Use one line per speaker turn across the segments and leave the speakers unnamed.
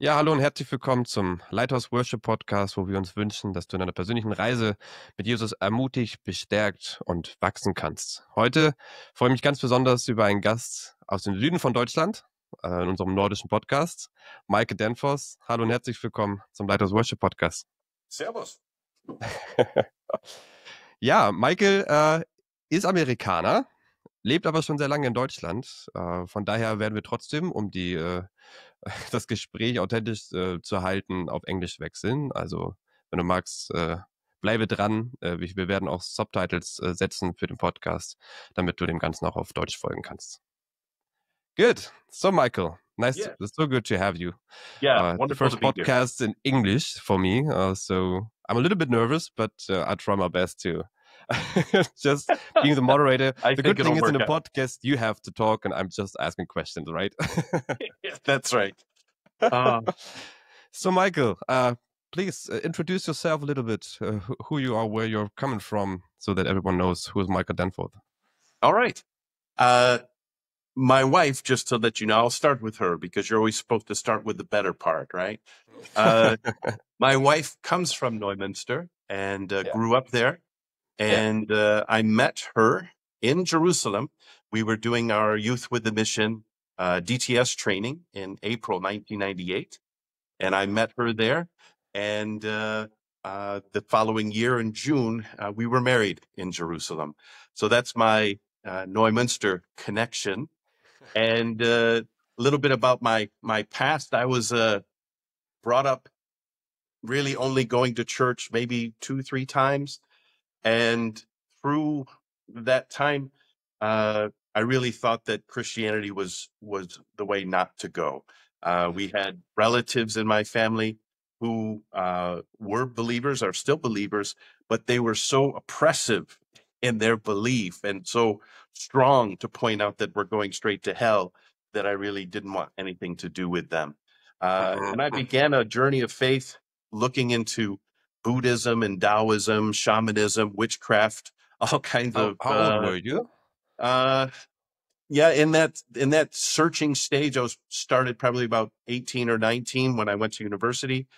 Ja, hallo und herzlich willkommen zum Lighthouse Worship Podcast, wo wir uns wünschen, dass du in einer persönlichen Reise mit Jesus ermutigt, bestärkt und wachsen kannst. Heute freue ich mich ganz besonders über einen Gast aus dem Süden von Deutschland, in unserem nordischen Podcast, Maike Danforth. Hallo und herzlich willkommen zum Lighthouse Worship Podcast.
Servus.
Ja, Michael ist Amerikaner, lebt aber schon sehr lange in Deutschland. Von daher werden wir trotzdem, um das Gespräch authentisch zu halten, auf Englisch wechseln. Also, wenn du magst, bleibe dran. Wir werden auch Subtitles setzen für den Podcast, damit du dem Ganzen auch auf Deutsch folgen kannst. Good. So, Michael,
Yeah.
it's so good to have you.
Yeah,
The
wonderful
first
to be here.
podcast in English for me, so I'm a little bit nervous, but I try my best to just being the moderator.
I
The
think
good thing
it'll
is in a
work out.
podcast you have to talk, and I'm just asking questions, right?
Yeah, that's right.
So, Michael, please introduce yourself a little bit, who you are, where you're coming from, so that everyone knows who is Michael Danforth.
All right. My wife, just to let you know, I'll start with her because you're always supposed to start with the better part, right? My wife comes from Neumünster and grew up there. And I met her in Jerusalem. We were doing our Youth with the Mission DTS training in April 1998. And I met her there. And the following year in June, we were married in Jerusalem. So that's my Neumünster connection. And a little bit about my past. I was brought up really only going to church maybe 2-3 times. And through that time, I really thought that Christianity was the way not to go. We had relatives in my family who were believers, are still believers, but they were so oppressive in their belief and so strong to point out that we're going straight to hell that I really didn't want anything to do with them. And I began a journey of faith looking into Buddhism and Taoism, shamanism, witchcraft, all kinds of.
How old were you?
Yeah, in that searching stage, I was started probably about 18 or 19 when I went to university,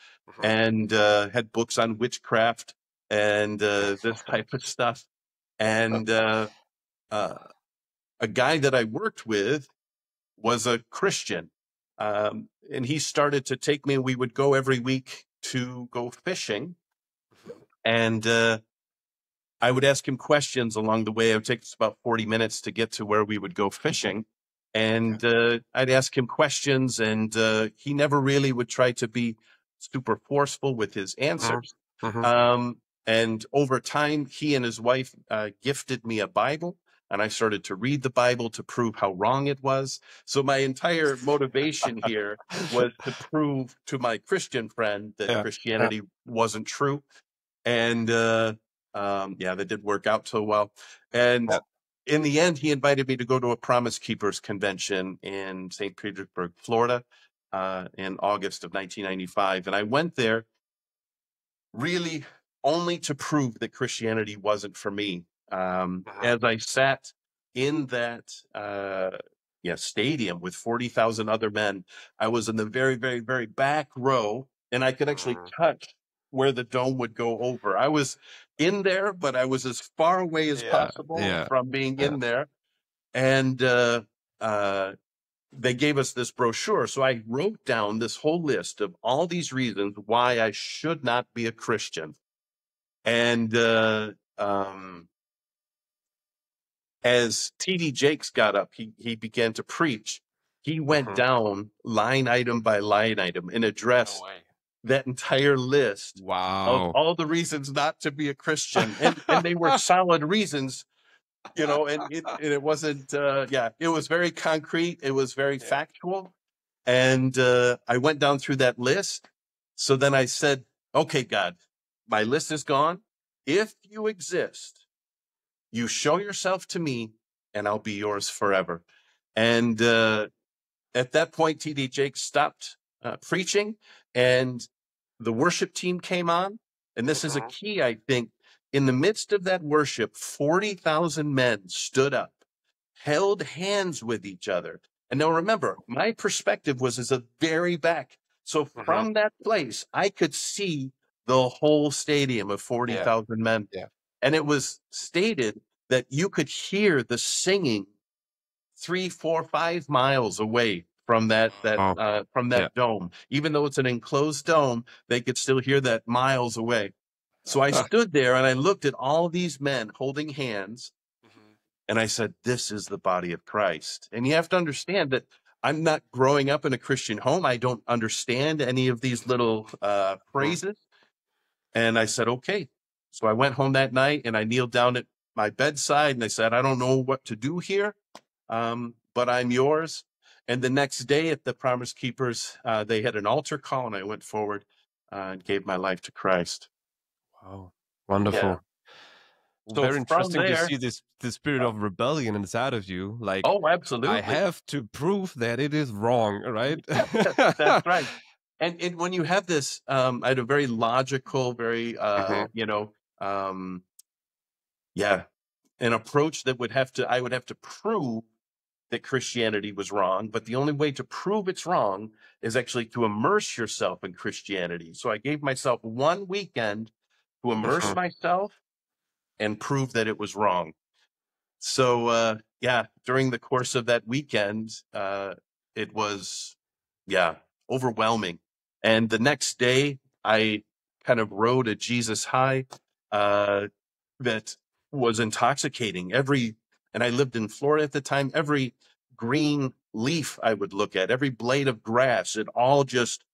and had books on witchcraft and this type of stuff. And a guy that I worked with was a Christian, and he started to take me. We would go every week to go fishing, and I would ask him questions along the way. It would take us about 40 minutes to get to where we would go fishing. And I'd ask him questions, and he never really would try to be super forceful with his answers. And over time, he and his wife gifted me a Bible, and I started to read the Bible to prove how wrong it was. So my entire motivation here was to prove to my Christian friend that Christianity wasn't true. And that didn't work out so well. And in the end, he invited me to go to a Promise Keepers convention in St. Petersburg, Florida, in August of 1995. And I went there really only to prove that Christianity wasn't for me. As I sat in that stadium with 40,000 other men, I was in the very, very, very back row, and I could actually touch where the dome would go over. I was in there, but I was as far away as possible from being in there. And they gave us this brochure. So I wrote down this whole list of all these reasons why I should not be a Christian. And as T.D. Jakes got up, he began to preach. He went down line item by line item and addressed that entire list of all the reasons not to be a Christian. And they were solid reasons, and it wasn't, it was very concrete. It was very factual. And I went down through that list. So then I said, okay, God, my list is gone. If you exist, you show yourself to me and I'll be yours forever. And at that point, T.D. Jakes stopped preaching, and the worship team came on. And this is a key, I think. In the midst of that worship, 40,000 men stood up, held hands with each other. And now remember, my perspective was as a very back. So
Mhm.
from that place, I could see the whole stadium of
Yeah.
40,000 men.
Yeah.
And it was stated that you could hear the singing 3, 4, 5 miles away from
Oh. Yeah.
that dome. Even though it's an enclosed dome, they could still hear that miles away. So I
Ah.
stood there and I looked at all these men holding hands,
Mhm.
and I said, "This is the body of Christ." And you have to understand that I'm not growing up in a Christian home. I don't understand any of these little
Mhm.
phrases. And I said, "Okay." So I went home that night and I kneeled down at my bedside and I said, "I don't know what to do here, but I'm yours." And the next day at the Promise Keepers, they had an altar call, and I went forward and gave my life to Christ.
Wow.
Yeah.
Wonderful.
So
Very
from
interesting to
there,
see this spirit
uh,
of rebellion inside of you. Like,
oh,
I
absolutely.
have to prove that it is wrong, right?
That's right. And when you have this, I had a very logical, very,
Mhm.
um, yeah, an approach that I would have to prove that Christianity was wrong, but the only way to prove it's wrong is actually to immerse yourself in Christianity. So I gave myself one weekend to immerse
Mhm.
myself and prove that it was wrong. So yeah, during the course of that weekend, it was yeah overwhelming. And the next day, I kind of rode a Jesus high uh, that was intoxicating. And I lived in Florida at the time. Every green leaf I would look at, every blade of grass, it all just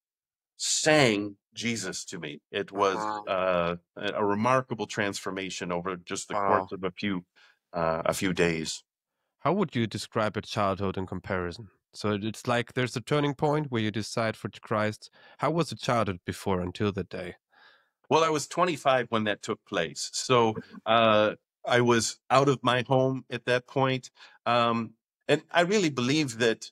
sang Jesus to me. It was
Mhm.
a remarkable transformation over just the course
Wow.
of a few days.
How would you describe your childhood in comparison? So it's like there's a turning point where you decide for Christ. How was the childhood before until that day?
Well, I was 25 when that took place, so uh, I was out of my home at that point, and I really believe that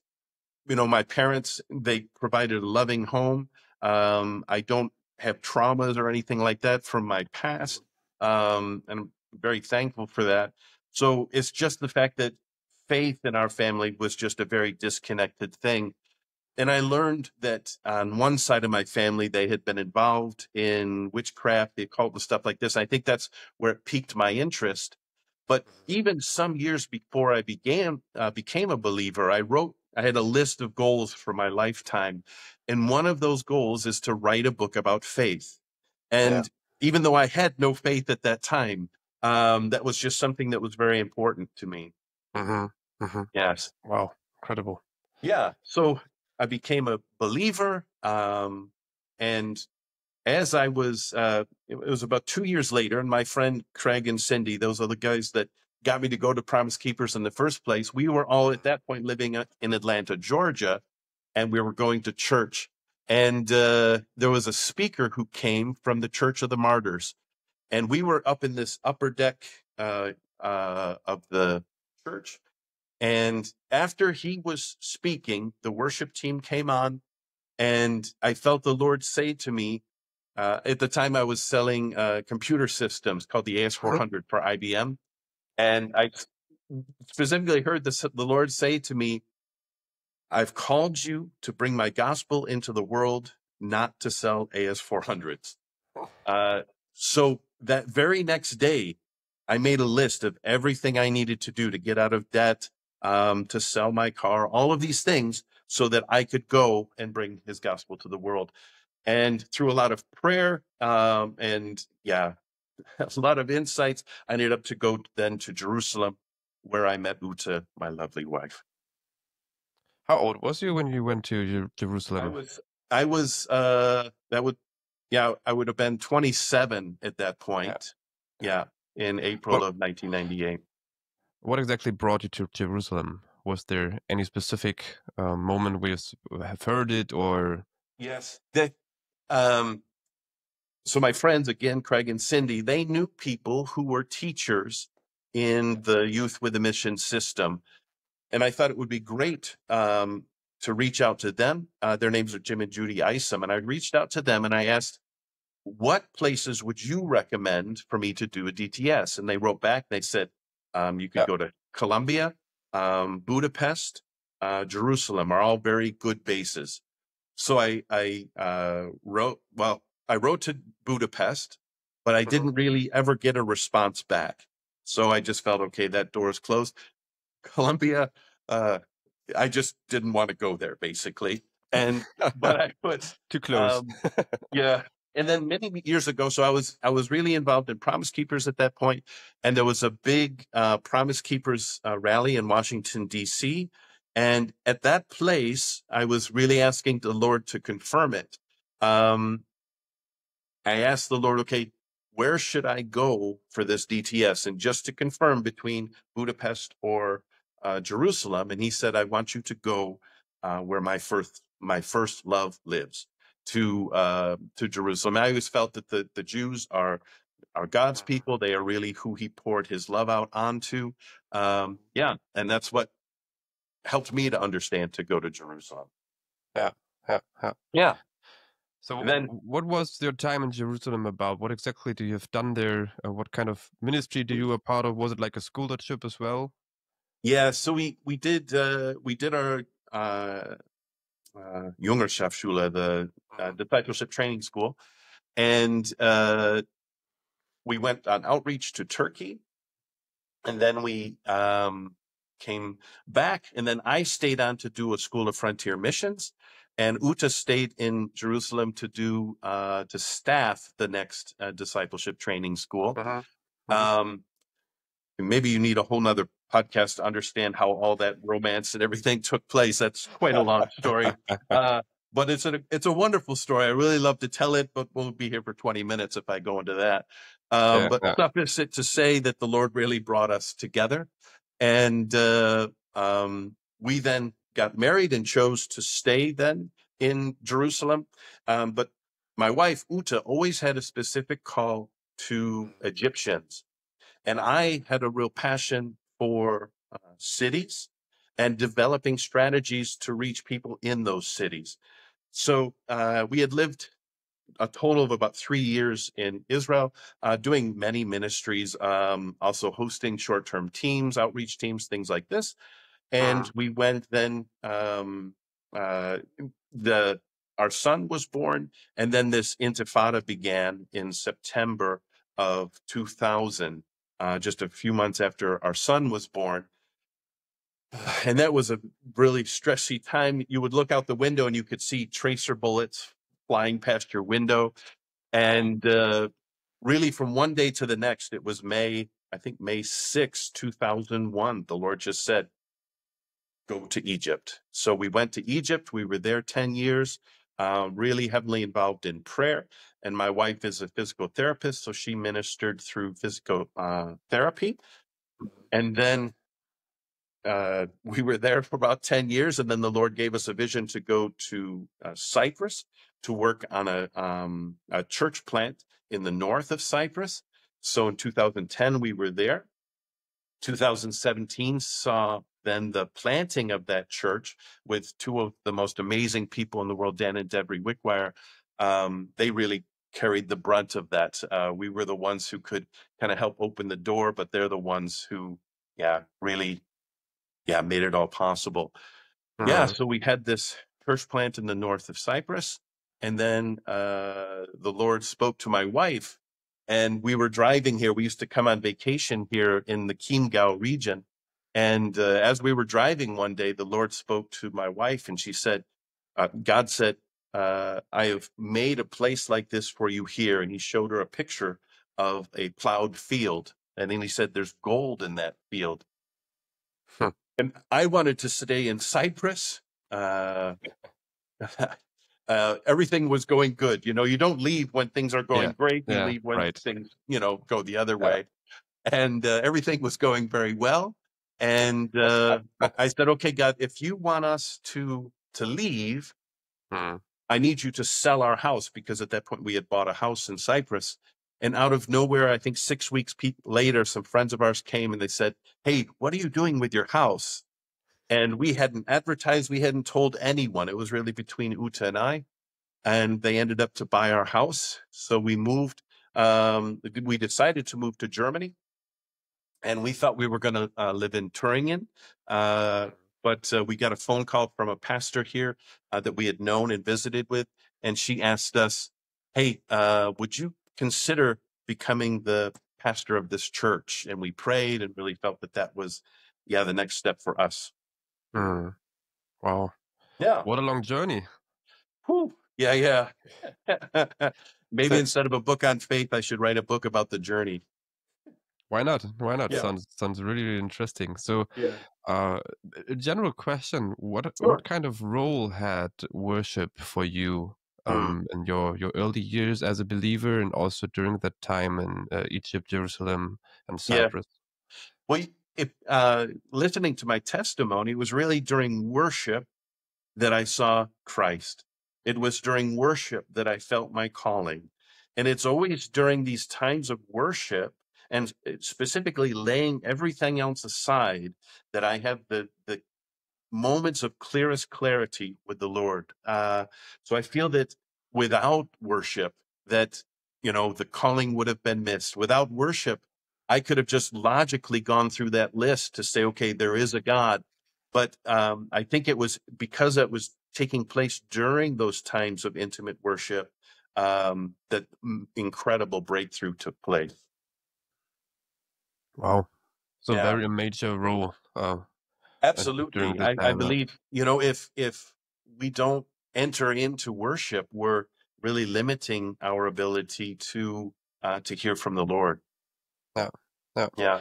my parents, they provided a loving home. I don't have traumas or anything like that from my past, and I'm very thankful for that. So it's just the fact that faith in our family was just a very disconnected thing. And I learned that on one side of my family, they had been involved in witchcraft, the occult, and stuff like this. I think that's where it piqued my interest. But even some years before I became a believer, I had a list of goals for my lifetime. And one of those goals is to write a book about faith.
Yeah.
And even though I had no faith at that time, that was just something that was very important to me.
Mhm. Mhm.
Yes.
Wow. Incredible.
Yeah. So I became a believer. And as I was, it was about 2 years later, and my friend Craig and Cindy, those are the guys that got me to go to Promise Keepers in the first place. We were all at that point living in Atlanta, Georgia, and we were going to church. And there was a speaker who came from the Church of the Martyrs. And we were up in this upper deck of the church. And after he was speaking, the worship team came on, and I felt the Lord say to me, at the time I was selling computer systems called the
Mhm.
AS400 for IBM. And I specifically heard the Lord say to me, "I've called you to bring my gospel into the world, not to sell AS400s." Uh, so that very next day, I made a list of everything I needed to do to get out of debt, to sell my car, all of these things so that I could go and bring his gospel to the world. And through a lot of prayer, and yeah, a lot of insights, I ended up to go then to Jerusalem, where I met Uta, my lovely wife.
How old was you when you went to
I
Jerusalem?
was, that would, yeah, I would have been 27 at that
Yeah.
point.
Yeah.
Yeah, in April
What
of 1998.
what exactly brought you to Jerusalem? Was there any specific moment where you have heard it, or?
Yes. Um, so my friends, again, Craig and Cindy, they knew people who were teachers in the Youth with a Mission system. And I thought it would be great to reach out to them. Their names are Jim and Judy Isom. And I reached out to them and I asked, "What places would you recommend for me to do a DTS?" And they wrote back. They said, "You could
Yeah.
go to Colombia, Budapest, Jerusalem are all very good bases." So I wrote to Budapest, but I didn't really ever get a response back. So I just felt, okay, that door is closed. Colombia, I just didn't want to go there, basically. But I put
Too close.
yeah. And then many years ago, so I was really involved in Promise Keepers at that point, and there was a big Promise Keepers rally in Washington D.C. And at that place, I was really asking the Lord to confirm it. I asked the Lord, okay, where should I go for this DTS? And just to confirm, between Budapest or Jerusalem. And he said, I want you to go where my first love lives, to Jerusalem. I always felt that the Jews are God's people. They are really who he poured his love out onto. Yeah. And that's what helped me to understand to go to Jerusalem.
Yeah.
Yeah.
So
And then,
what was your time in Jerusalem about? What exactly do you have done there? What kind of ministry do you were part of? Was it like a scholarship as well?
yeah, so we did our Schule, the discipleship training school, and we went on outreach to Turkey, and then we came back, and then I stayed on to do a School of Frontier Missions, and Uta stayed in Jerusalem to do to staff the next discipleship training school. Maybe you need a whole nother podcast to understand how all that romance and everything took place. That's quite a long story. But it's a wonderful story. I really love to tell it, but we'll be here for 20 minutes if I go into that. But suffice it to say that the Lord really brought us together. And we then got married and chose to stay then in Jerusalem. But my wife, Uta, always had a specific call to Egyptians. And I had a real passion for cities and developing strategies to reach people in those cities. So we had lived a total of about 3 years in Israel, doing many ministries, also hosting short-term teams, outreach teams, things like this. And we went then, our son was born, and then this intifada began in September of 2000. Just a few months after our son was born. And that was a really stressy time. You would look out the window and you could see tracer bullets flying past your window. And really from one day to the next, it was May 6, 2001. The Lord just said, go to Egypt. So we went to Egypt. We were there 10 years, really heavily involved in prayer. And my wife is a physical therapist, so she ministered through physical therapy. And then we were there for about 10 years. And then the Lord gave us a vision to go to Cyprus to work on a church plant in the north of Cyprus. So in 2010, we were there. 2017 saw then the planting of that church with two of the most amazing people in the world, Dan and Debbie Wickwire. They really carried the brunt of that. We were the ones who could kind of help open the door, but they're the ones who, really made it all possible. So we had this church plant in the north of Cyprus, and then the Lord spoke to my wife, and we were driving here. We used to come on vacation here in the Chiemgau region, and as we were driving one day, the Lord spoke to my wife, and she said, God said, I have made a place like this for you here. And he showed her a picture of a plowed field, and then he said, there's gold in that field. And I wanted to stay in Cyprus. Everything was going good. You don't leave when things are going great. You leave when things, go the other way. And everything was going very well. And I said, okay, God, if you want us to leave, I need you to sell our house, because at that point we had bought a house in Cyprus. And out of nowhere, I think 6 weeks later, some friends of ours came and they said, hey, what are you doing with your house? And we hadn't advertised. We hadn't told anyone. It was really between Uta and I. And they ended up to buy our house. So we moved. We decided to move to Germany. And we thought we were going to live in Thuringen. But but we got a phone call from a pastor here that we had known and visited with, and she asked us, "Hey, would you consider becoming the pastor of this church?" And we prayed and really felt that that was, the next step for us.
Mm. Wow.
Yeah.
What a long journey.
Whew. Yeah. Maybe
So
instead of a book on faith, I should write a book about the journey.
why not? Why not?
Yeah.
Sounds really, really interesting. So,
Yeah.
a general question:
Sure.
what kind of role had worship for you in your early years as a believer, and also during that time in Egypt, Jerusalem, and
Yeah.
Cyprus?
Well, if listening to my testimony, it was really during worship that I saw Christ. It was during worship that I felt my calling. And it's always during these times of worship and specifically laying everything else aside that I have the moments of clearest clarity with the Lord. So I feel that without worship, that, the calling would have been missed. Without worship, I could have just logically gone through that list to say, okay, there is a God. But I think it was because it was taking place during those times of intimate worship that incredible breakthrough took place.
Wow. So
Yeah.
very a major role during
Absolutely.
this
I
time.
believe, if we don't enter into worship, we're really limiting our ability to hear from the Lord.
Yeah. Yeah.
Yeah.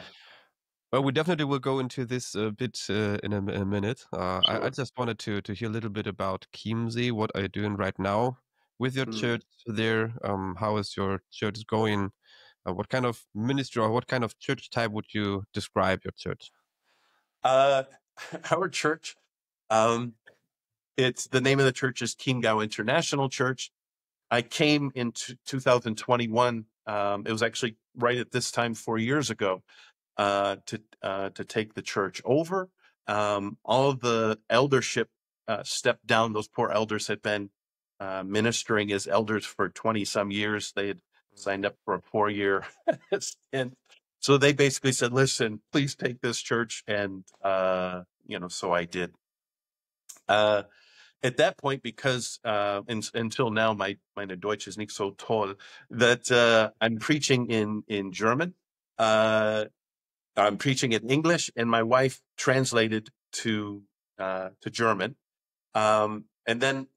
Well, we definitely will go into this a bit in a minute. I
Sure.
just wanted to hear a little bit about Chiemgau. What are you doing right now with your church there? How is your church going? What kind of ministry or what kind of church type would you describe your church?
Our church, it's the name of the church is Chiemgau International Church. I came in 2021. It was actually right at this time 4 years ago to take the church over. All of the eldership stepped down. Those poor elders had been ministering as elders for 20 some years. They had signed up for a 4-year stint. So they basically said, listen, please take this church. And, so I did. At that point, because until now, meine Deutsch ist nicht so toll, that I'm preaching in German. I'm preaching in English, and my wife translated to German. And then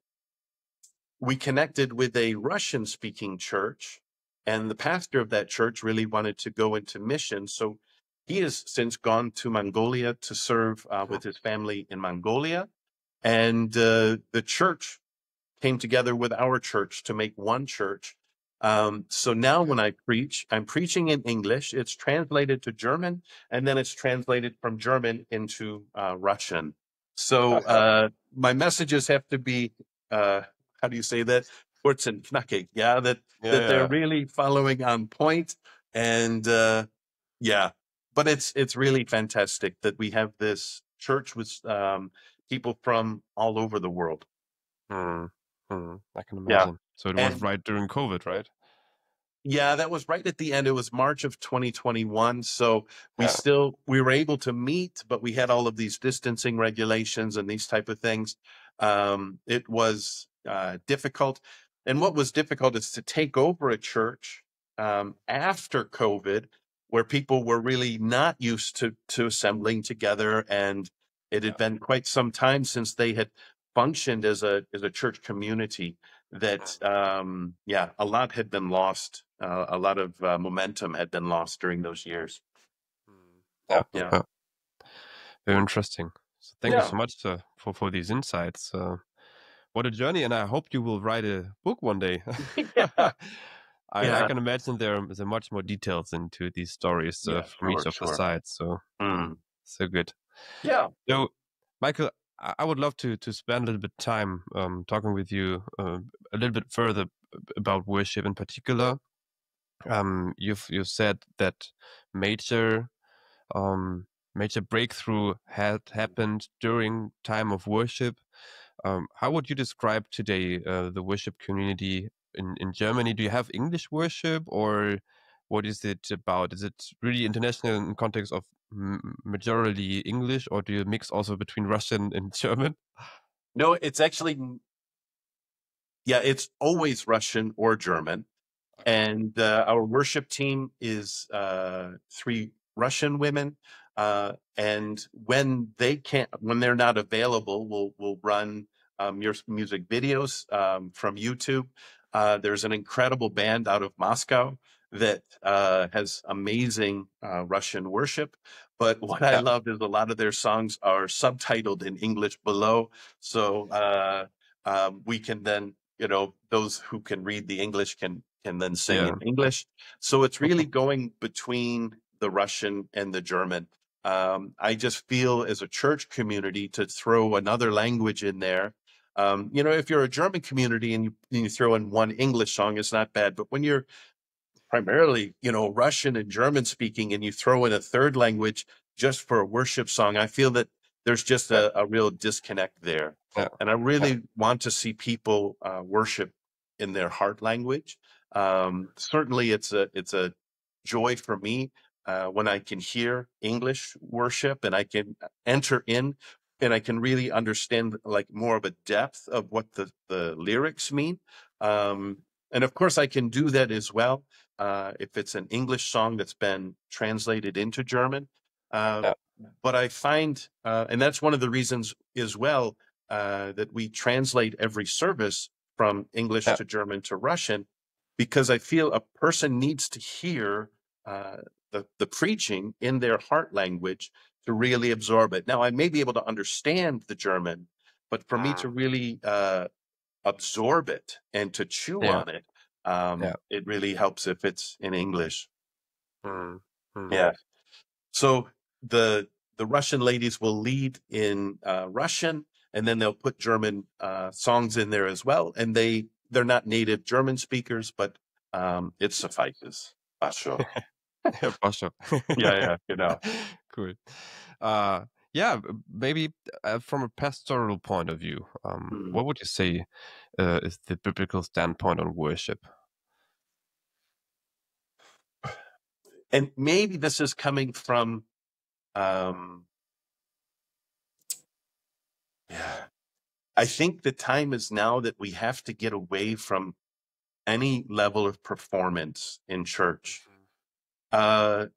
we connected with a Russian-speaking church, and the pastor of that church really wanted to go into mission. So he has since gone to Mongolia to serve with his family in Mongolia. And the church came together with our church to make one church. So now when I preach, I'm preaching in English. It's translated to German, and then it's translated from German into Russian. So my messages have to be, how do you say that? Kurz and knackig. Yeah, that they're really following on point. And but it's really fantastic that we have this church with people from all over the world.
I can
Yeah.
imagine. So it was right during COVID, right?
Yeah, that was right at the end. It was March of 2021. So we were able to meet, but we had all of these distancing regulations and these type of things. It was difficult. And what was difficult is to take over a church after COVID, where people were really not used to assembling together. And it had been quite some time since they had functioned as a church community that, a lot had been lost. A lot of momentum had been lost during those years.
Yeah. Very interesting. So thank you so much for these insights. What a journey, and I hope you will write a book one day. I can imagine there are much more details into these stories from each of the sides. So so good.
Yeah.
So, Michael, I would love to spend a little bit of time talking with you a little bit further about worship in particular. You've said that major breakthrough had happened during time of worship. How would you describe today the worship community in Germany? Do you have English worship, or what is it about? Is it really international in context of majority English, or do you mix also between Russian and German?
No, it's actually, it's always Russian or German. And our worship team is 3 Russian women. And when they're not available, we'll run your music videos from YouTube. There's an incredible band out of Moscow that has amazing Russian worship. But what I love is a lot of their songs are subtitled in English below. So we can then, those who can read the English can then sing in English. So it's really going between the Russian and the German. I just feel as a church community to throw another language in there. If you're a German community and you throw in one English song, it's not bad. But when you're primarily, Russian and German speaking, and you throw in a third language just for a worship song, I feel that there's just a real disconnect there. And I really want to see people worship in their heart language. Certainly it's a joy for me when I can hear English worship and I can enter in and I can really understand like more of a depth of what the lyrics mean. And of course I can do that as well if it's an English song that's been translated into German. But I find, and that's one of the reasons as well, that we translate every service from English to German to Russian, because I feel a person needs to hear the preaching in their heart language to really absorb it. Now, I may be able to understand the German, but for me to really absorb it and to chew on it, it really helps if it's in English. Yeah. So the Russian ladies will lead in Russian, and then they'll put German songs in there as well. And they're not native German speakers, but it suffices. Sure.
Pascha.
Yeah,
Cool. Maybe from a pastoral point of view, what would you say is the biblical standpoint on worship?
And maybe this is coming from, I think the time is now that we have to get away from any level of performance in church. And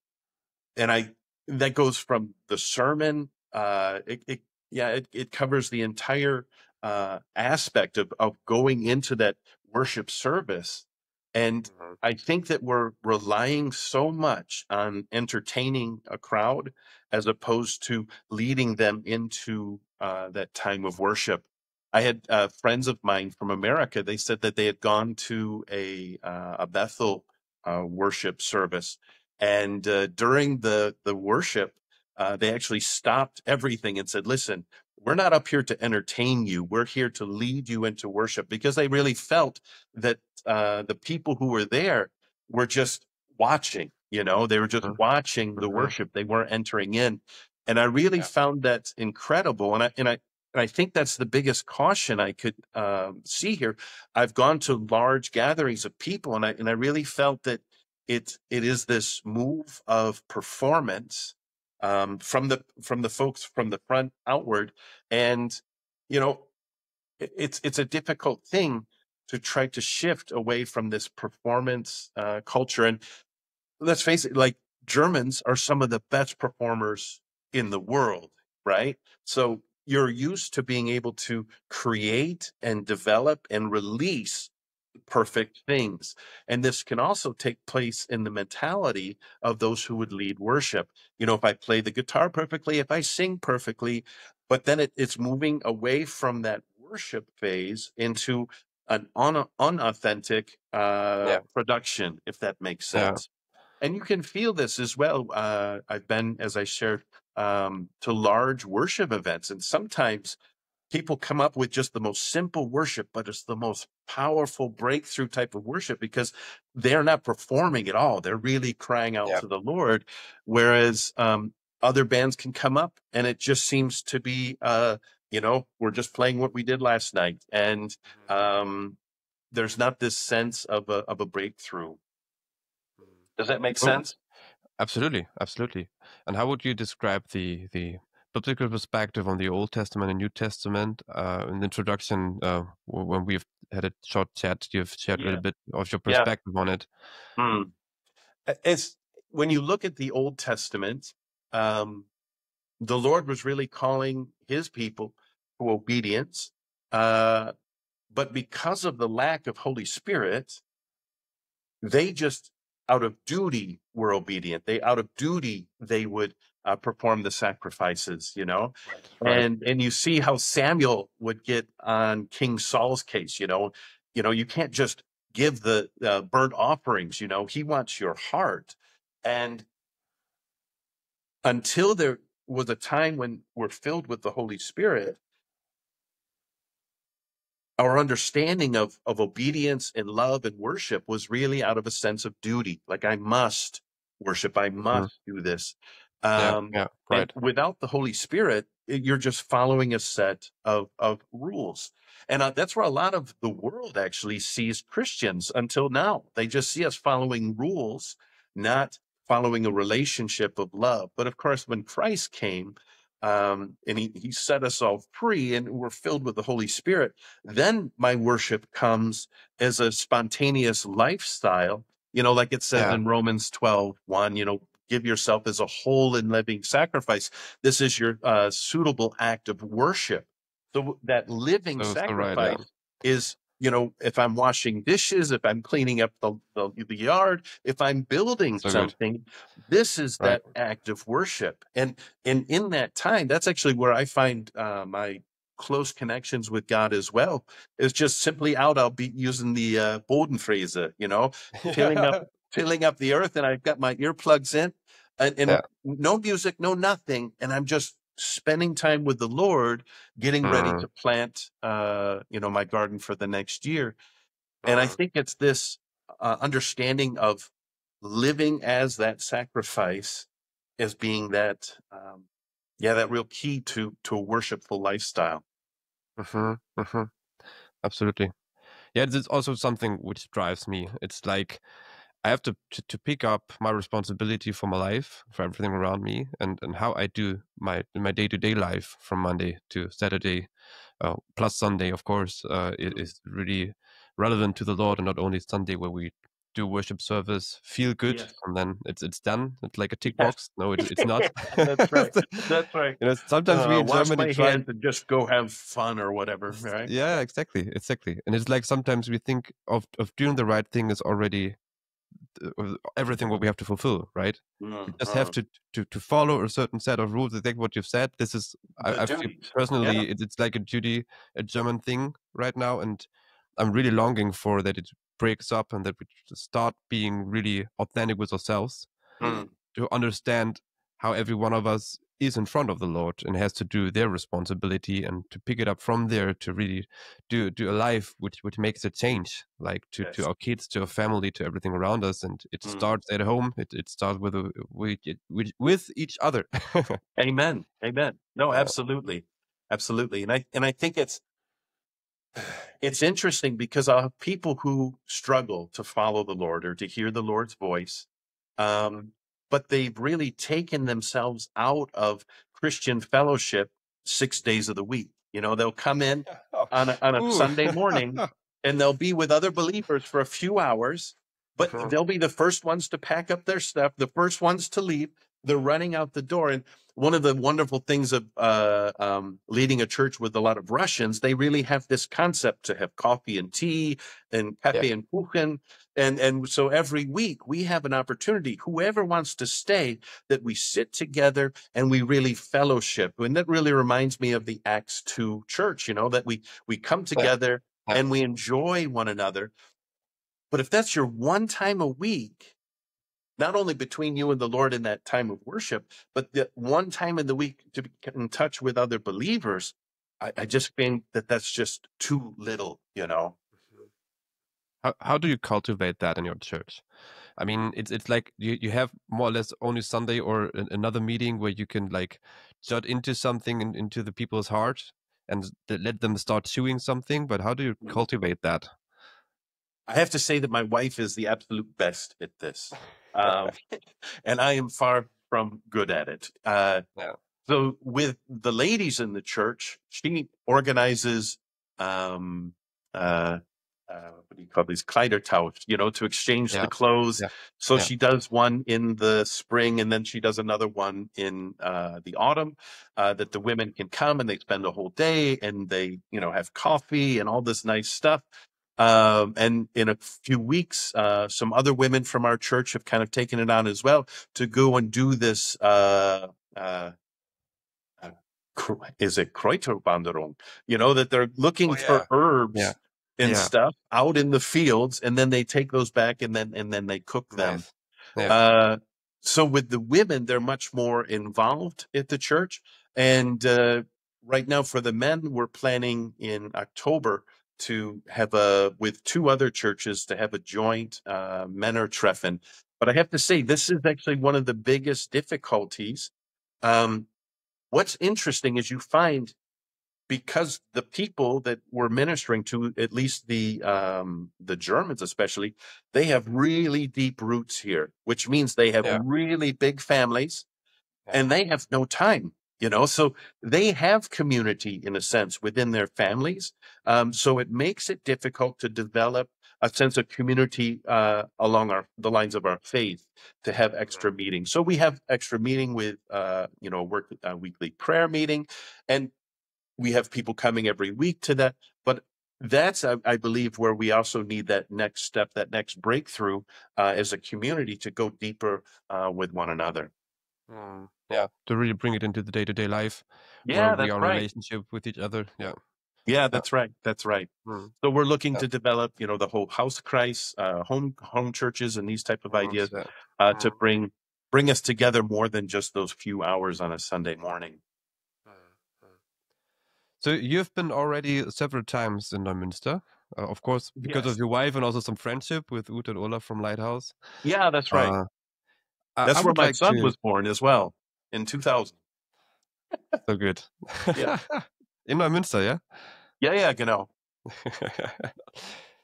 that goes from the sermon. It covers the entire aspect of going into that worship service. And I think that we're relying so much on entertaining a crowd as opposed to leading them into that time of worship. I had friends of mine from America. They said that they had gone to a Bethel worship service, and during the worship, they actually stopped everything and said, "Listen, we're not up here to entertain you. We're here to lead you into worship," because they really felt that the people who were there were just watching. They were just watching the worship. They weren't entering in, and I really found that incredible. And I think that's the biggest caution I could see here. I've gone to large gatherings of people, and I really felt that it is this move of performance from the folks from the front outward, and it's a difficult thing to try to shift away from this performance culture. And let's face it, like, Germans are some of the best performers in the world, right? So you're used to being able to create and develop and release perfect things. And this can also take place in the mentality of those who would lead worship. If I play the guitar perfectly, if I sing perfectly, but then it's moving away from that worship phase into an unauthentic production, if that makes sense. And you can feel this as well. I've been, as I shared, to large worship events, and sometimes people come up with just the most simple worship, but it's the most powerful breakthrough type of worship because they're not performing at all. They're really crying out to the Lord. Whereas other bands can come up and it just seems to be, we're just playing what we did last night. And there's not this sense of a breakthrough. Does that make sense?
Absolutely, absolutely. And how would you describe the biblical perspective on the Old Testament and New Testament? In the introduction, when we've had a short chat, you've shared a
Yeah.
little bit of your
Yeah.
perspective on it.
It's when you look at the Old Testament, the Lord was really calling his people to obedience. But because of the lack of Holy Spirit, they just out of duty were obedient. Out of duty, they would perform the sacrifices,
Right.
and you see how Samuel would get on King Saul's case, you can't just give the burnt offerings, he wants your heart. And until there was a time when we're filled with the Holy Spirit, our understanding of obedience and love and worship was really out of a sense of duty. Like, I must worship, I
Hmm.
must do this.
Yeah,
Um,
yeah,
and
right.
without the Holy Spirit, you're just following a set of rules. And that's where a lot of the world actually sees Christians until now. They just see us following rules, not following a relationship of love. But of course, when Christ came, and he set us all free and we're filled with the Holy Spirit, then my worship comes as a spontaneous lifestyle, like it says
Yeah.
in Romans 12:1, give yourself as a whole and living sacrifice. This is your suitable act of worship. So that living
So right. Yeah.
sacrifice is, if I'm washing dishes, if I'm cleaning up the yard, if I'm building
So good.
something, this is
Right.
that act of worship. And in that time, that's actually where I find my close connections with God as well. Is just simply out. I'll be using the Bodenfräse, tilling up
Yeah.
tilling up the earth, and I've got my earplugs in, and
Yeah.
no music, no nothing, and I'm just spending time with the Lord, getting ready
Mm,
to plant, my garden for the next year. And I
mm.
think it's this understanding of living as that sacrifice as being that, that real key to a worshipful lifestyle.
Mhm, mhm. Absolutely. Yeah, this is also something which drives me. It's like I have to pick up my responsibility for my life, for everything around me, and how I do my day-to-day life from Monday to Saturday, plus Sunday, of course, is really relevant to the Lord, and not only Sunday where we do worship service, feel good,
Yes.
and then it's done. It's like a tick
Yes.
box. No, it's not.
That's right. That's right.
Sometimes we in
Wash
Germany
my
try.
hands and just go have fun or whatever, right?
Yeah, exactly, exactly. And it's like sometimes we think of doing the right thing is already everything what we have to fulfill, right? We just have
Mhm.
to follow a certain set of rules. Exactly what you've said. This is
The
I feel
duties. Yeah.
personally it's like a duty, a German thing right now, and I'm really longing for that it breaks up and that we just start being really authentic with ourselves
Mm.
to understand how every one of us is in front of the Lord and has to do their responsibility and to pick it up from there to really do a life which makes a change, like to
Yes.
our kids, to our family, to everything around us. And it
Mm.
starts at home. It starts with each other.
Amen. Amen. No,
uh,
absolutely. Absolutely. And I think it's interesting because I have people who struggle to follow the Lord or to hear the Lord's voice. Um, but they've really taken themselves out of Christian fellowship 6 days of the week. They'll come in on a
Ooh.
Sunday morning and they'll be with other believers for a few hours, but they'll be the first ones to pack up their stuff, the first ones to leave. They're running out the door. And one of the wonderful things of leading a church with a lot of Russians, they really have this concept to have coffee and tea and
Yeah.
cafe and kuchen. And so every week we have an opportunity, whoever wants to stay, that we sit together and we really fellowship. And that really reminds me of the Acts 2 church, that we come
Yeah.
together
Yeah.
and we enjoy one another. But if that's your one time a week, not only between you and the Lord in that time of worship, but the one time in the week to be in touch with other believers, I just think that that's just too little.
How do you cultivate that in your church? I mean, it's like you have more or less only Sunday or another meeting where you can like jut into something into the people's heart and let them start chewing something. But how do you cultivate that?
I have to say that my wife is the absolute best at this. um, and I am far from good at it.
Yeah.
So with the ladies in the church, she organizes, um, what do you call these, Kleidertausch, to exchange the
Yeah.
clothes.
Yeah.
So
Yeah.
she does one in the spring, and then she does another one in the autumn, that the women can come and they spend a whole day and they, have coffee and all this nice stuff. And in a few weeks, some other women from our church have kind of taken it on as well to go and do this, is it Kräuterwanderung? That they're looking
Oh
for
yeah. Yeah.
herbs and
Yeah.
stuff out in the fields, and then they take those back and then they cook them.
Nice. Yeah.
So with the women, they're much more involved at the church. And right now for the men, we're planning in October to have with two other churches to have a joint Männertreffen. But I have to say, this is actually one of the biggest difficulties. What's interesting is you find, because the people that we're ministering to, at least the Germans especially, they have really deep roots here, which means they have
Yeah.
really big families,
Yeah.
and they have no time. So they have community in a sense within their families. So it makes it difficult to develop a sense of community along the lines of our faith, to have extra meetings. So we have extra meeting with, weekly prayer meeting, and we have people coming every week to that. But that's, I believe, where we also need that next step, that next breakthrough as a community, to go deeper with one another.
Yeah, to really bring it into the day-to-day life, where
Yeah,
we
that's
are in
right.
relationship with each other. Yeah.
Yeah,
Yeah.
that's right. That's right.
Mm.
So we're looking
Yeah.
to develop, the whole Hauskreis, home churches, and these type of ideas
Yeah.
to bring us together more than just those few hours on a Sunday morning.
So you've been already several times in Neumünster, of course, because
Yes.
of your wife and also some friendship with Ute and Olaf from Lighthouse.
Yeah, that's right.
I
That's where
would
my
like
son
to.
was born as well, in 2000.
So good.
Yeah.
In Neumünster, yeah?
Yeah, genau.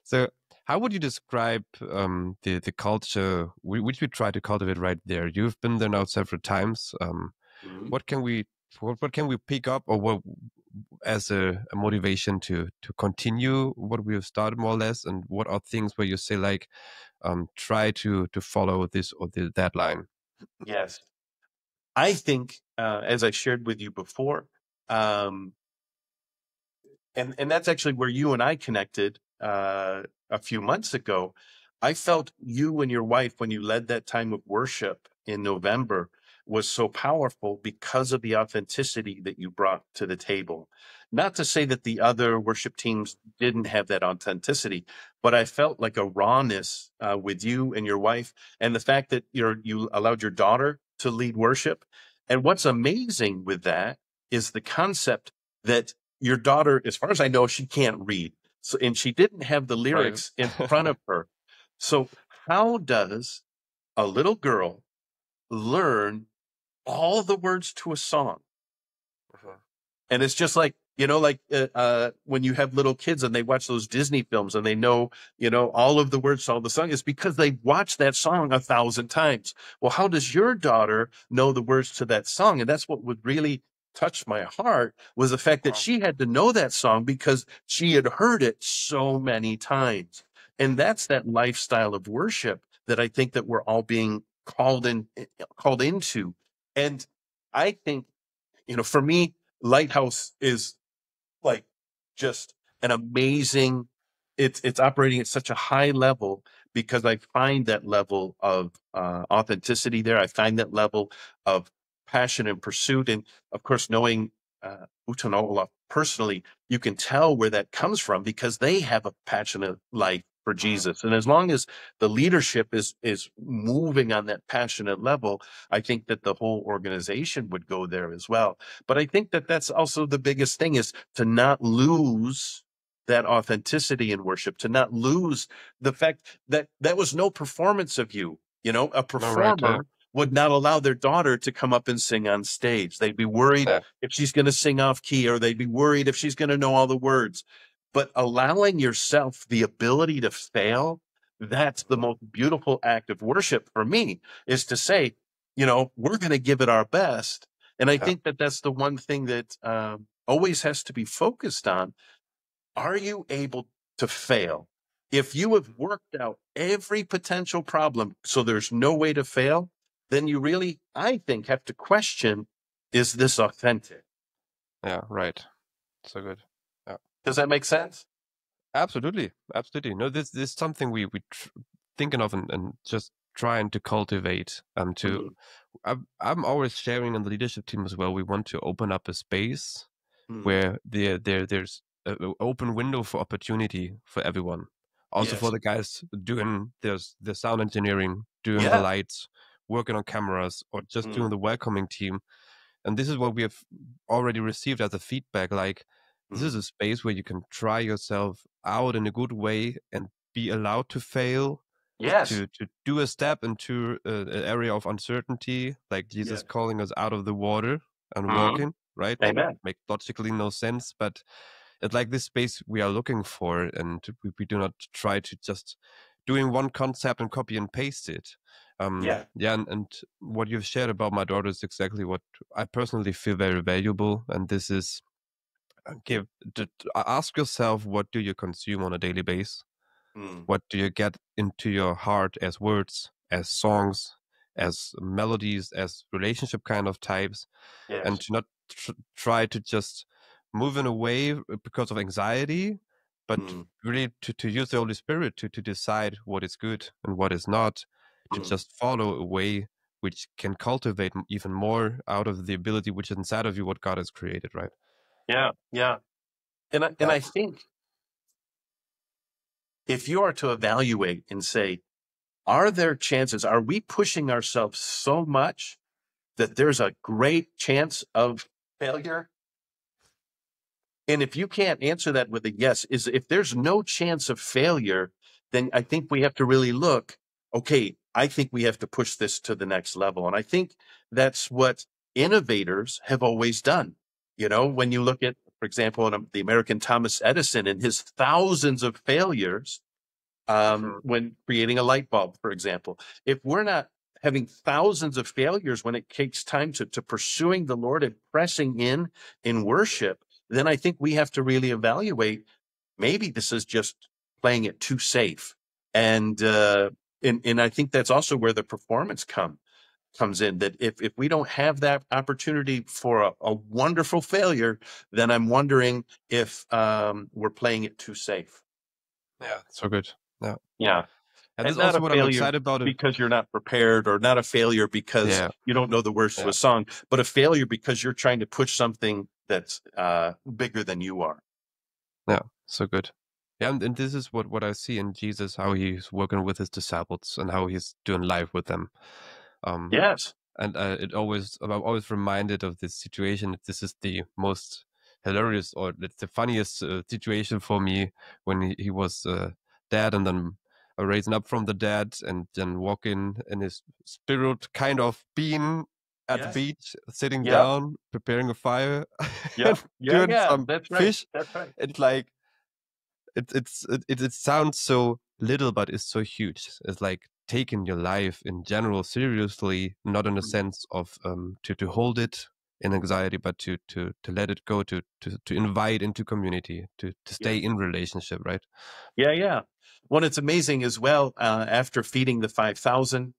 So how would you describe the culture which we try to cultivate right there? You've been there now several times.
Mhm.
What can we pick up, or what as a motivation to continue what we have started, more or less, and what are things where you say, like, try to follow this or that line?
Yes. I think, as I shared with you before, and that's actually where you and I connected a few months ago. I felt you and your wife, when you led that time of worship in November, was so powerful because of the authenticity that you brought to the table. Not to say that the other worship teams didn't have that authenticity, but I felt like a rawness with you and your wife, and the fact that you allowed your daughter to lead worship. And what's amazing with that is the concept that your daughter, as far as I know, she can't read. So, and she didn't have the lyrics in front of her. So how does a little girl learn all the words to a song? And it's just like, when you have little kids and they watch those Disney films and they know, all of the words to all the song, is because they watched that song 1,000 times. Well, how does your daughter know the words to that song? And that's what would really touch my heart, was the fact that she had to know that song because she had heard it so many times. And that's that lifestyle of worship that I think that we're all being called into. And I think, for me, Lighthouse is like just an amazing, it's operating at such a high level because I find that level of authenticity there. I find that level of passion and pursuit. And of course, knowing Ute and Olaf personally, you can tell where that comes from because they have a passionate life for Jesus. And as long as the leadership is moving on that passionate level, I think that the whole organization would go there as well. But I think that that's also the biggest thing, is to not lose that authenticity in worship, to not lose the fact that that was no performance of you. A performer would not allow their daughter to come up and sing on stage. They'd be worried if she's going to sing off key, or they'd be worried if she's going to know all the words. But allowing yourself the ability to fail that's the most beautiful act of worship for me, is to say, we're going to give it our best. And I think that that's the one thing that always has to be focused on. Are you able to fail? If you have worked out every potential problem so there's no way to fail, then you really, I think, have to question, is this authentic?
Yeah, right. So good. Yeah.
Does that make sense?
Absolutely. Absolutely. No, this is something we thinking of and just trying to cultivate. I'm always sharing in the leadership team as well. We want to open up a space where there's an open window for opportunity for everyone. Also for the guys doing the sound engineering, doing the lights, working on cameras, or just doing the welcoming team. And this is what we have already received as a feedback. Like, this is a space where you can try yourself out in a good way and be allowed to fail, to do a step into an area of uncertainty, like Jesus calling us out of the water and walking, right?
Amen.
Make logically no sense, but it's like this space we are looking for, and we do not try to just doing one concept and copy and paste it. And what you've shared about my daughter is exactly what I personally feel very valuable. And this is ask yourself, what do you consume on a daily basis? What do you get into your heart as words, as songs, as melodies, as relationship kind of types, and to not try to just move in a way because of anxiety, but really to use the Holy Spirit to decide what is good and what is not, to just follow a way which can cultivate even more out of the ability which is inside of you, what God has created, right?
Yeah. And I think if you are to evaluate and say, are we pushing ourselves so much that there's a great chance of failure? And if you can't answer that with a yes, if there's no chance of failure, then I think we have to really look, okay, I think we have to push this to the next level. And I think that's what innovators have always done. When you look at, for example, the American Thomas Edison and his thousands of failures, when creating a light bulb, for example, if we're not having thousands of failures when it takes time to pursuing the Lord and pressing in worship, then I think we have to really evaluate, maybe this is just playing it too safe. And I think that's also where the performance comes in, that if we don't have that opportunity for a wonderful failure, then I'm wondering if we're playing it too safe.
Yeah, so good.
Yeah.
And this is also what I'm excited about.
Because you're not prepared, or not a failure because you don't know the words to a song, but a failure because you're trying to push something that's bigger than you are.
Yeah, so good. Yeah, and this is what I see in Jesus, how he's working with his disciples and how he's doing life with them.
Yes.
And I'm always reminded of this situation. This is the most hilarious, or it's the funniest situation for me, when he was dead and then raising up from the dead, and then walking in his spirit, kind of being at the beach, sitting down, preparing a fire, doing some
that's
fish.
Right. That's right.
It's like it sounds so little, but it's so huge. It's like taking your life in general seriously, not in a sense of to hold it in anxiety, but to let it go, to invite into community, to stay in relationship, right?
Yeah. Well, it's amazing as well. After feeding the 5,000,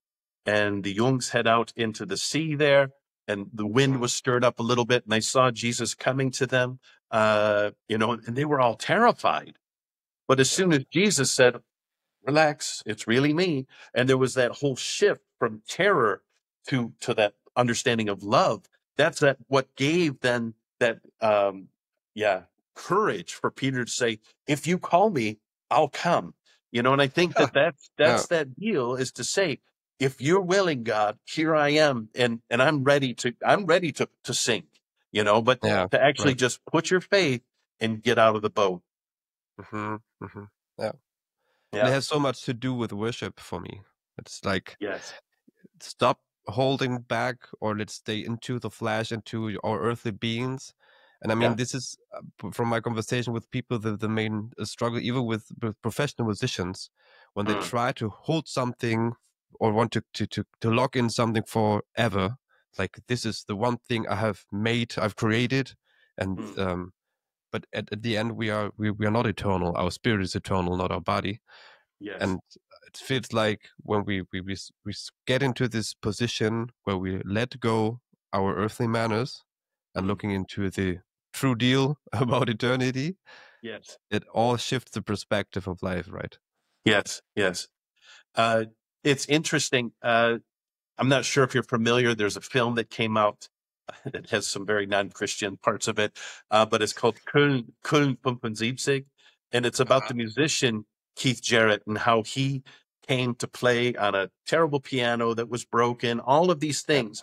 and the Jungs head out into the sea there, and the wind was stirred up a little bit, and they saw Jesus coming to them, and they were all terrified. But as soon as Jesus said, relax, it's really me, and there was that whole shift from terror to that understanding of love. That's what gave then that courage for Peter to say, if you call me, I'll come. And I think that's that deal, is to say, if you're willing, God, here I am, and I'm ready to sink, but to actually just put your faith and get out of the boat.
Yeah. And it has so much to do with worship for me. It's like, stop holding back, or let's stay into the flesh, into our earthly beings. And I mean, this is from my conversation with people, the main struggle, even with professional musicians, when they try to hold something or want to lock in something forever, like this is the one thing I have made, I've created, and but at the end we are not eternal. Our spirit is eternal, not our body.
Yes.
And it feels like when we get into this position where we let go our earthly manners and looking into the true deal about eternity,
yes,
it all shifts the perspective of life, right?
yes, yes. It's interesting. I'm not sure if you're familiar. There's a film that came out that has some very non-Christian parts of it, but it's called Köln 75, and it's about the musician Keith Jarrett and how he came to play on a terrible piano that was broken, all of these things.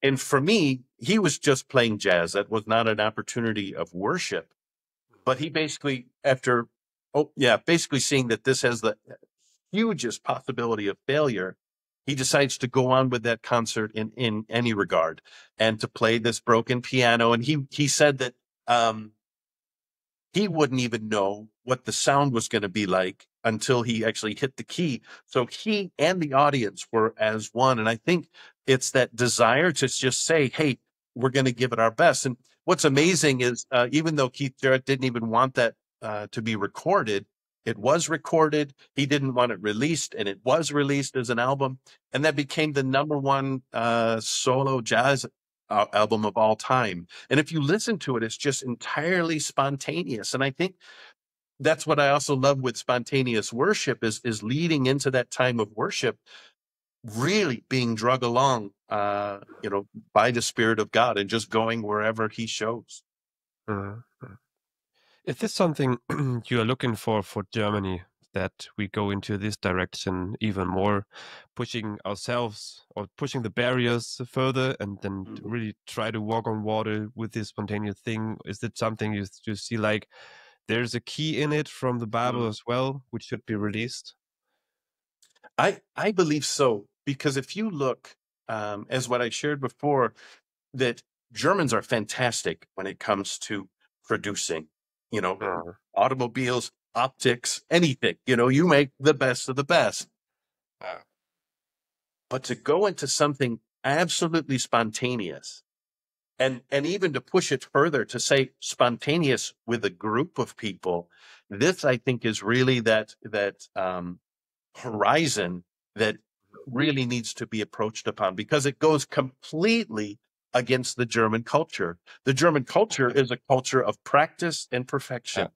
And for me, he was just playing jazz. That was not an opportunity of worship. But he basically, basically seeing that this has the hugest possibility of failure, he decides to go on with that concert in any regard and to play this broken piano. And he said that he wouldn't even know what the sound was going to be like until he actually hit the key. So he and the audience were as one. And I think it's that desire to just say, hey, we're going to give it our best. And what's amazing is even though Keith Jarrett didn't even want that to be recorded, it was recorded. He didn't want it released, and it was released as an album. And that became the #1 solo jazz album of all time. And if you listen to it, it's just entirely spontaneous. And I think that's what I also love with spontaneous worship is leading into that time of worship, really being drug along, by the Spirit of God and just going wherever He shows.
Is this something you are looking for Germany, that we go into this direction even more, pushing ourselves or pushing the barriers further and then really try to walk on water with this spontaneous thing? Is it something you see like there's a key in it from the Bible as well, which should be released?
I believe so, because if you look, as what I shared before, that Germans are fantastic when it comes to producing, automobiles, optics, anything, you make the best of the best. But to go into something absolutely spontaneous and even to push it further to say spontaneous with a group of people, this I think is really that horizon that really needs to be approached upon, because it goes completely against the German culture. The German culture is a culture of practice and perfection.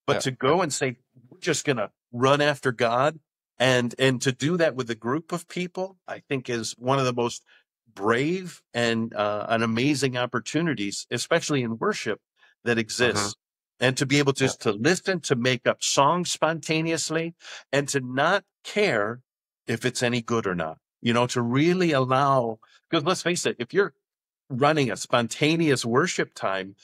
But to go and say, we're just going to run after God and to do that with a group of people, I think is one of the most brave and an amazing opportunities, especially in worship, that exists. And to be able just to listen, to make up songs spontaneously, and to not care if it's any good or not, to really allow, because let's face it, if you're running a spontaneous worship time,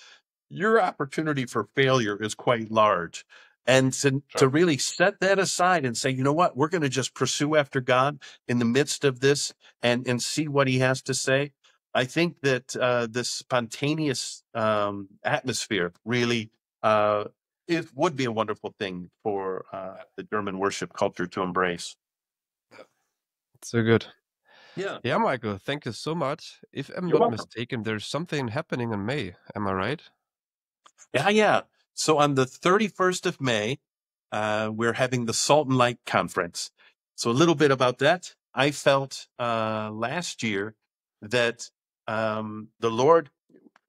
your opportunity for failure is quite large. And to really set that aside and say, you know what, we're going to just pursue after God in the midst of this and see what He has to say. I think that this spontaneous atmosphere really it would be a wonderful thing for the German worship culture to embrace.
So good.
Yeah,
Michael, thank you so much. If I'm
You're
not
welcome.
mistaken, there's something happening in May. Am I right?
Yeah. So on the 31st of May, we're having the Salt and Light Conference. So a little bit about that. I felt last year that the Lord,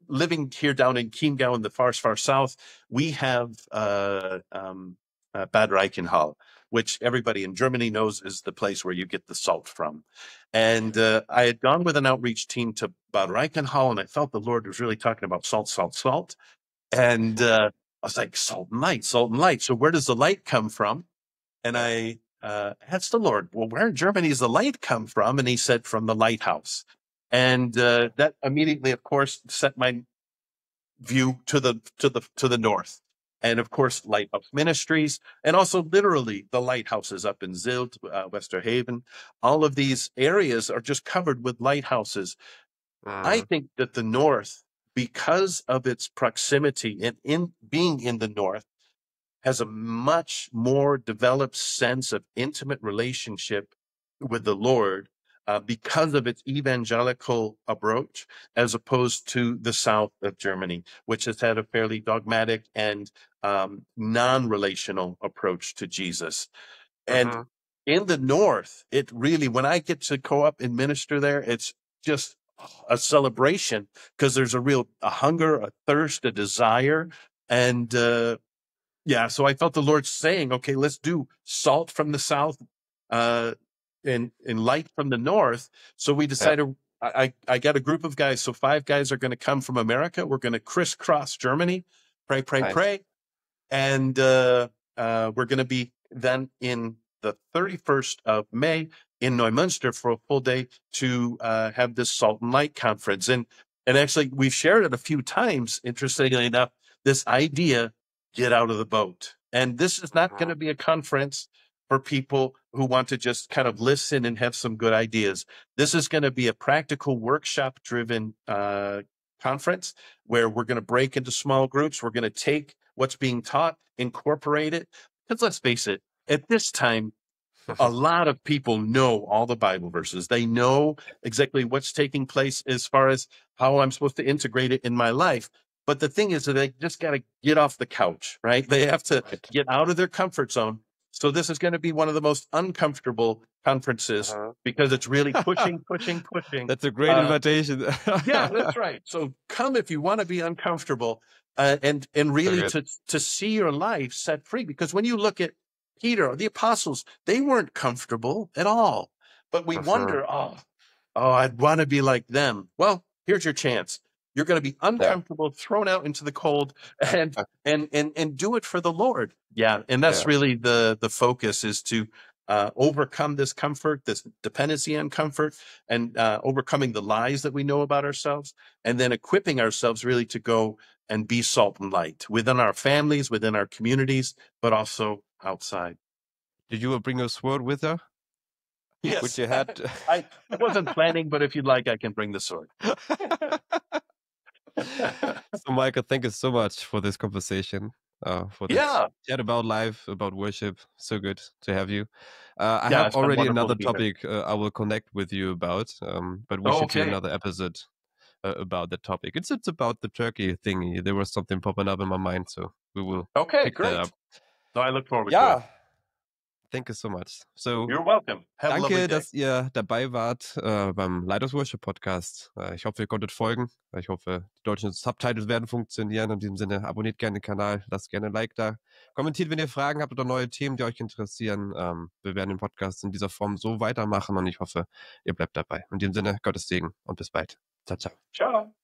living here down in Chiemgau in the far south, we have Bad Reichenhall, which everybody in Germany knows is the place where you get the salt from. And I had gone with an outreach team to Bad Reichenhall, and I felt the Lord was really talking about salt. And I was like, salt and light. So where does the light come from? And I asked the Lord, well, where in Germany does the light come from? And He said, from the Lighthouse. And that immediately, of course, set my view to the north. And of course, Lighthouse Ministries, and also literally the lighthouses up in Zilt, Westerhaven. All of these areas are just covered with lighthouses. I think that the north, because of its proximity and in being in the north, has a much more developed sense of intimate relationship with the Lord because of its evangelical approach, as opposed to the south of Germany, which has had a fairly dogmatic and non-relational approach to Jesus. And
Mm-hmm.
in the north, it really, when I get to go up and minister there, it's just a celebration because there's a hunger, a thirst, a desire. And so I felt the Lord saying, okay, let's do salt from the south and light from the north. So we
Yeah.
decided, I got a group of guys. So 5 guys are going to come from America. We're going to crisscross Germany, pray,
Nice.
and we're going to be then in the 31st of May in Neumünster for a full day to have this Salt and Light conference. And actually, we've shared it a few times, interestingly enough, this idea, get out of the boat. And this is not going to be a conference for people who want to just kind of listen and have some good ideas. This is going to be a practical workshop-driven conference where we're going to break into small groups. We're going to take what's being taught, incorporate it. Because let's face it, at this time, a lot of people know all the Bible verses. They know exactly what's taking place as far as how I'm supposed to integrate it in my life. But the thing is that they just got to get off the couch, right? They have to get out of their comfort zone. So this is going to be one of the most uncomfortable conferences because it's really pushing.
That's a great invitation.
Yeah, that's right. So come if you want to be uncomfortable and really to see your life set free. Because when you look at Peter or the apostles, they weren't comfortable at all. But we wonder, I'd want to be like them. Well, here's your chance. You're going to be uncomfortable, thrown out into the cold, and do it for the Lord. Yeah, and that's really the focus, is to overcome this comfort, this dependency on comfort, and overcoming the lies that we know about ourselves, and then equipping ourselves really to go and be salt and light within our families, within our communities, but also outside.
Did you bring a sword with her?
Yes.
Which you had?
I wasn't planning, but if you'd like, I can bring the sword.
So, Michael, thank you so much for this conversation, for this chat about life, about worship. So good to have you. I have already another topic I will connect with you about, but we should do another episode about the topic. It's about the turkey thingy. There was something popping up in my mind, so we will pick that up.
So I look forward to it.
Thank you so much. So,
you're welcome. Have a lovely
danke,
day.
dass ihr dabei wart beim Lighthouse Worship Podcast. Ich hoffe, ihr konntet folgen. Ich hoffe, die deutschen Subtitles werden funktionieren. In diesem Sinne, abonniert gerne den Kanal, lasst gerne ein Like da. Kommentiert, wenn ihr Fragen habt oder neue Themen, die euch interessieren. Wir werden den Podcast in dieser Form so weitermachen und ich hoffe, ihr bleibt dabei. In diesem Sinne, Gottes Segen und bis bald. Ciao, ciao.
Ciao.